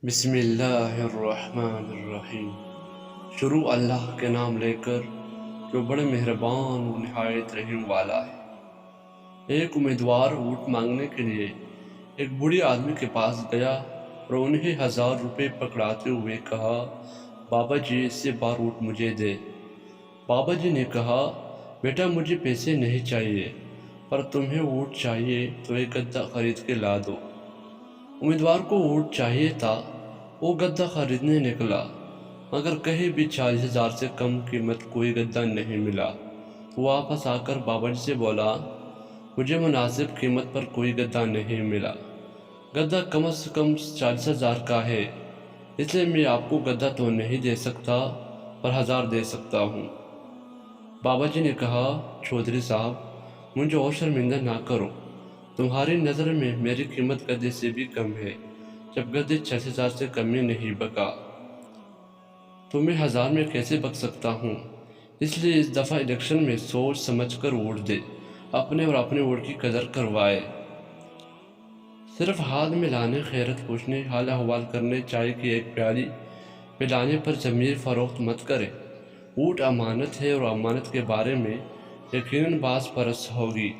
بسم اللہ الرحمن الرحیم۔ شروع اللہ کے نام لے کر جو بڑے مہربان و نہایت رحیم والا ہے۔ ایک امیدوار اونٹ مانگنے کے لیے ایک بوڑھی آدمی کے پاس گیا اور انہیں 1000 روپے پکڑاتے ہوئے کہا، بابا جی اس سے بار اونٹ مجھے دے۔ بابا جی نے کہا، بیٹا مجھے پیسے نہیں چاہیے، پر تمہیں اونٹ چاہیے تو ایک گدھا خرید کے لا دو۔ امیدوار کو اونٹ چاہیے تھا، وہ گدھا خریدنے نکلا، مگر کہیں بھی 40,000 سے کم قیمت کوئی گدھا نہیں ملا۔ وہ واپس آ کر بابا جی سے بولا، مجھے مناسب قیمت پر کوئی گدھا نہیں ملا۔ گدھا کم از کم 40,000 کا ہے، اس لیے میں آپ کو گدھا تو نہیں دے سکتا، پر 1000 دے سکتا ہوں۔ بابا جی نے کہا، چودھری صاحب مجھے اور شرمندہ نہ کرو، تمہاری نظر میں میری قیمت گدھے سے بھی کم ہے، جب گدھے 40,000 سے کم میں نہیں بکا تو میں 1000 میں کیسے بک سکتا ہوں؟ اس لیے اس دفعہ الیکشن میں سوچ سمجھ کر ووٹ دے، اپنے اور اپنے ووٹ کی قدر کروائے۔ صرف ہاتھ میں لانے، خیرت پوچھنے، حال احوال کرنے، چائے کی ایک پیالی پلانے پر ضمیر فروخت مت کرے۔ اونٹ امانت ہے اور امانت کے بارے میں یقیناً باز پرس ہوگی۔